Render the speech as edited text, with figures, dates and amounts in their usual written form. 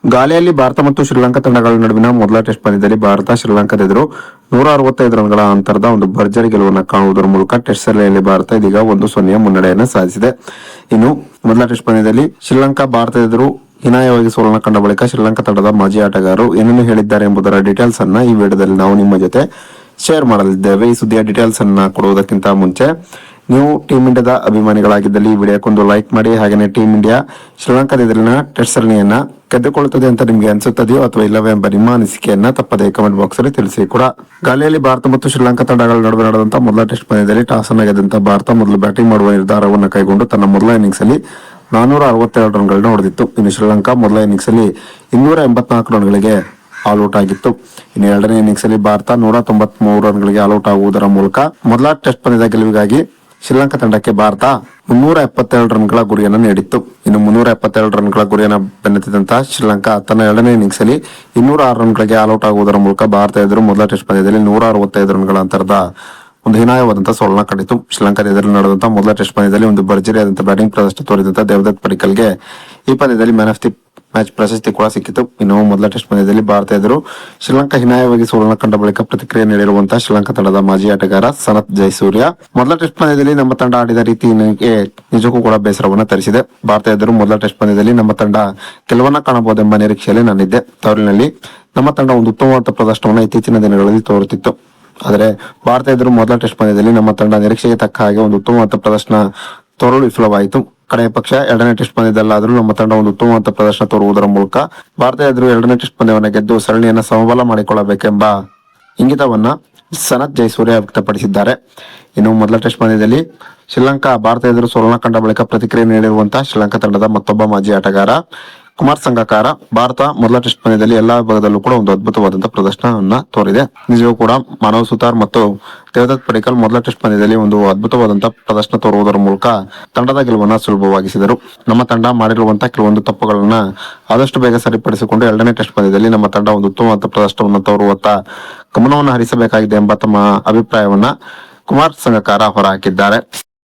ಗಾಲೆಯಲ್ಲಿ ಭಾರತ ಮತ್ತು ಶ್ರೀಲಂಕಾ ತಂಡಗಳ ನಡುವಿನ ಮೊದಲ ಟೆಸ್ಟ್ ಪಂದ್ಯದಲ್ಲಿ ಭಾರತ ಶ್ರೀಲಂಕಾದ ಎದುರು 165 ರನ್ಗಳ ಅಂತರದ ಒಂದು ಭರ್ಜರಿ ಗೆಲುವನ್ನು ಕಾಣುವುದರ ಮೂಲಕ ಟೆಸ್ಟ್ ಸರಣಿಯಲ್ಲಿ ಭಾರತ ಇದೀಗ 1-0 ಮುನ್ನಡೆಯನ್ನು ಸಾಧಿಸಿದೆ. ಇನ್ನು ಮೊದಲ ಟೆಸ್ಟ್ ಪಂದ್ಯದಲ್ಲಿ ಶ್ರೀಲಂಕಾ ಭಾರತದ ಎದುರು ಹೀನಾಯವಾಗಿ ಸೋಲನ್ನು ಕಂಡ ಬಳಿಕ ಶ್ರೀಲಂಕಾ ತಂಡದ ಮಾಜಿ ಆಟಗಾರರು ಏನೇನು ಹೇಳಿದ್ದಾರೆ ಎಂಬುದರ ಡೀಟೇಲ್ಸ್ ಅನ್ನ ಈ ವಿಡಿಯೋದಲ್ಲಿ ನಾವು ನಿಮ್ಮ ಜೊತೆ ಶೇರ್ ಮಾಡಲಿದ್ದೇವೆ. ಈ ಸುದ್ದಿಯ ಡೀಟೇಲ್ಸ್ ಅನ್ನ ಕೊಡುವುದಕ್ಕಿಂತ ಮುಂಚೆ ನೀವು ಟೀಮ್ ಇಂಡಿಯಾದ ಅಭಿಮಾನಿಗಳಾಗಿದ್ದಲ್ಲಿ ಈ ವಿಡಿಯೋಕ್ಕೊಂದು ಲೈಕ್ ಮಾಡಿ. ಹಾಗೆಯೇ ಟೀಮ್ ಇಂಡಿಯಾ ಶ್ರೀಲಂಕಾದ ಎದುರಿನ ಟೆಸ್ಟ್ ಸರಣಿಯನ್ನ ಗೆದ್ದುಕೊಳ್ಳುತ್ತದೆ ಅಂತ ನಿಮಗೆ ಅನಿಸುತ್ತದೆಯೋ ಅಥವಾ ಇಲ್ಲವೇ ಎಂಬ ನಿಮ್ಮ ಅನಿಸಿಕೆಯನ್ನ ತಪ್ಪದೆ ಕಮೆಂಟ್ ಬಾಕ್ಸ್ ಅಲ್ಲಿ ತಿಳಿಸಿ ಕೂಡ. ಗಾಲಿಯಲ್ಲಿ ಭಾರತ ಮತ್ತು ಶ್ರೀಲಂಕಾ ತಂಡಗಳ ನಡುವೆ ನಡೆದಂತಹ ಮೊದಲ ಟೆಸ್ಟ್ ಪಂದ್ಯದಲ್ಲಿ ಟಾಸ್ ಅನ್ನು ಗೆದ್ದಂತ ಭಾರತ ಮೊದಲು ಬ್ಯಾಟಿಂಗ್ ಮಾಡುವ ನಿರ್ಧಾರವನ್ನು ಕೈಗೊಂಡು ತನ್ನ ಮೊದಲ ಇನ್ನಿಂಗ್ಸ್ ಅಲ್ಲಿ 462 ರನ್ಗಳನ್ನ ಹೊಡೆದಿತ್ತು. ಇನ್ನು ಶ್ರೀಲಂಕಾ ಮೊದಲ ಇನ್ನಿಂಗ್ಸ್ ಅಲ್ಲಿ 284 ರನ್ಗಳಿಗೆ ಆಲ್ ಔಟ್ ಆಗಿತ್ತು. ಇನ್ನು ಎರಡನೇ ಇನ್ನಿಂಗ್ಸ್ ಅಲ್ಲಿ ಭಾರತ 193 ರನ್ಗಳಿಗೆ ಆಲ್ ಔಟ್ ಆಗುವುದರ ಮೂಲಕ ಮೊದಲ ಟೆಸ್ಟ್ ಪಂದ್ಯದ ಗೆಲುವಿಗಾಗಿ ಶ್ರೀಲಂಕಾ ತಂಡಕ್ಕೆ ಭಾರತ 372 ರನ್ಗಳ ಗುರಿಯನ್ನು ನೀಡಿತ್ತು. ಇನ್ನು 372 ರನ್ಗಳ ಗುರಿಯನ್ನು ಬೆನ್ನತ್ತಿದಂತಹ ಶ್ರೀಲಂಕಾ ತನ್ನ ಎರಡನೇ ಇನ್ನಿಂಗ್ಸ್ ಅಲ್ಲಿ 206 ರನ್ಗಳಿಗೆ ಆಲ್ ಔಟ್ ಆಗುವುದರ ಮೂಲಕ ಭಾರತ ಎದುರು ಮೊದಲ ಟೆಸ್ಟ್ ಪಂದ್ಯದಲ್ಲಿ 165 ರನ್ಗಳ ಅಂತರದ ಒಂದು ಹೀನಾಯವಾದಂತಹ ಸೋಲನ್ನ ಕಂಡಿತು. ಶ್ರೀಲಂಕಾದ ಎದುರು ನಡೆದಂತಹ ಮೊದಲ ಟೆಸ್ಟ್ ಪಂದ್ಯದಲ್ಲಿ ಒಂದು ಭರ್ಜರಿಯಾದಂತಹ ಬ್ಯಾಟಿಂಗ್ ಪ್ರದರ್ಶನ ತೋರಿದಂತಹ ದೇವದತ್ ಪಡಿಕ್ಕಲ್ಗೆ ಈ ಪಂದ್ಯದಲ್ಲಿ ಮ್ಯಾನ್ ಆಫ್ ದಿ ಮ್ಯಾಚ್ ಪ್ರಶಸ್ತಿ ಕೂಡ ಸಿಕ್ಕಿತು. ಇನ್ನು ಮೊದಲ ಟೆಸ್ಟ್ ಪಂದ್ಯದಲ್ಲಿ ಭಾರತ ಎದುರು ಶ್ರೀಲಂಕಾ ಹೀನಾಯವಾಗಿ ಸೋಲನ್ನು ಕಂಡ ಬಳಿಕ ಪ್ರತಿಕ್ರಿಯೆ ನೀಡಿರುವಂತಹ ಶ್ರೀಲಂಕಾ ತಂಡದ ಮಾಜಿ ಆಟಗಾರ ಸನತ್ ಜಯಸೂರ್ಯ, ಮೊದಲ ಟೆಸ್ಟ್ ಪಂದ್ಯದಲ್ಲಿ ನಮ್ಮ ತಂಡ ಆಡಿದ ರೀತಿ ನನಗೆ ನಿಜಕ್ಕೂ ಕೂಡ ಬೇಸರವನ್ನು ತರಿಸಿದೆ. ಭಾರತ ಎದುರು ಮೊದಲ ಟೆಸ್ಟ್ ಪಂದ್ಯದಲ್ಲಿ ನಮ್ಮ ತಂಡ ಗೆಲುವನ್ನ ಕಾಣಬಹುದೆಂಬ ನಿರೀಕ್ಷೆಯಲ್ಲಿ ನಾನಿದ್ದೆ. ತವರಿನಲ್ಲಿ ನಮ್ಮ ತಂಡ ಒಂದು ಉತ್ತಮವಾದ ಪ್ರದರ್ಶನವನ್ನು ಇತ್ತೀಚಿನ ದಿನಗಳಲ್ಲಿ ತೋರುತ್ತಿತ್ತು. ಆದರೆ ಭಾರತ ಎದುರು ಮೊದಲ ಟೆಸ್ಟ್ ಪಂದ್ಯದಲ್ಲಿ ನಮ್ಮ ತಂಡ ನಿರೀಕ್ಷೆಗೆ ತಕ್ಕ ಹಾಗೆ ಒಂದು ಉತ್ತಮವಾದ ಪ್ರದರ್ಶನ ತೋರಲು ವಿಫಲವಾಯಿತು. ಕಡೆಯ ಪಕ್ಷ ಎರಡನೇ ಟೆಸ್ಟ್ ಪಂದ್ಯದಲ್ಲಾದರೂ ನಮ್ಮ ತಂಡ ಒಂದು ಉತ್ತಮವಾದ ಪ್ರದರ್ಶನ ತೋರುವುದರ ಮೂಲಕ ಭಾರತ ಎದುರು ಎರಡನೇ ಟೆಸ್ಟ್ ಪಂದ್ಯವನ್ನು ಗೆದ್ದು ಸರಣಿಯನ್ನು ಸಮಬಲ ಮಾಡಿಕೊಳ್ಳಬೇಕೆಂಬ ಇಂಗಿತವನ್ನ ಸನತ್ ಜಯಸೂರ್ಯ ವ್ಯಕ್ತಪಡಿಸಿದ್ದಾರೆ. ಇನ್ನು ಮೊದಲ ಟೆಸ್ಟ್ ಪಂದ್ಯದಲ್ಲಿ ಶ್ರೀಲಂಕಾ ಭಾರತ ಎದುರು ಸೋಲನ್ನ ಕಂಡ ಬಳಿಕ ಪ್ರತಿಕ್ರಿಯೆ ನೀಡಿರುವಂತಹ ಶ್ರೀಲಂಕಾ ತಂಡದ ಮತ್ತೊಬ್ಬ ಮಾಜಿ ಆಟಗಾರ ಕುಮಾರ್ ಸಂಗಕಾರ, ಭಾರತ ಮೊದಲ ಟೆಸ್ಟ್ ಪಂದ್ಯದಲ್ಲಿ ಎಲ್ಲಾ ವಿಭಾಗದಲ್ಲೂ ಕೂಡ ಒಂದು ಅದ್ಭುತವಾದಂತಹ ಪ್ರದರ್ಶನವನ್ನ ತೋರಿದೆ. ನಿಜವೂ ಕೂಡ ಮಾನವ್ ಸುತಾರ್ ಮತ್ತು ದೇವದತ್ ಪಡಿಕ್ಕಲ್ ಮೊದಲ ಟೆಸ್ಟ್ ಪಂದ್ಯದಲ್ಲಿ ಒಂದು ಅದ್ಭುತವಾದಂತಹ ಪ್ರದರ್ಶನ ತೋರುವುದರ ಮೂಲಕ ತಂಡದ ಗೆಲುವನ್ನ ಸುಲಭವಾಗಿಸಿದರು. ನಮ್ಮ ತಂಡ ಮಾಡಿರುವಂತಹ ಕೆಲವೊಂದು ತಪ್ಪುಗಳನ್ನ ಆದಷ್ಟು ಬೇಗ ಸರಿಪಡಿಸಿಕೊಂಡು ಎರಡನೇ ಟೆಸ್ಟ್ ಪಂದ್ಯದಲ್ಲಿ ನಮ್ಮ ತಂಡ ಒಂದು ಉತ್ತಮವಾದ ಪ್ರದರ್ಶನವನ್ನು ತೋರುವತ್ತ ಗಮನವನ್ನು ಹರಿಸಬೇಕಾಗಿದೆ ಎಂಬ ತಮ್ಮ ಅಭಿಪ್ರಾಯವನ್ನ ಕುಮಾರ್ ಸಂಗಕಾರ ಹೊರಹಾಕಿದ್ದಾರೆ.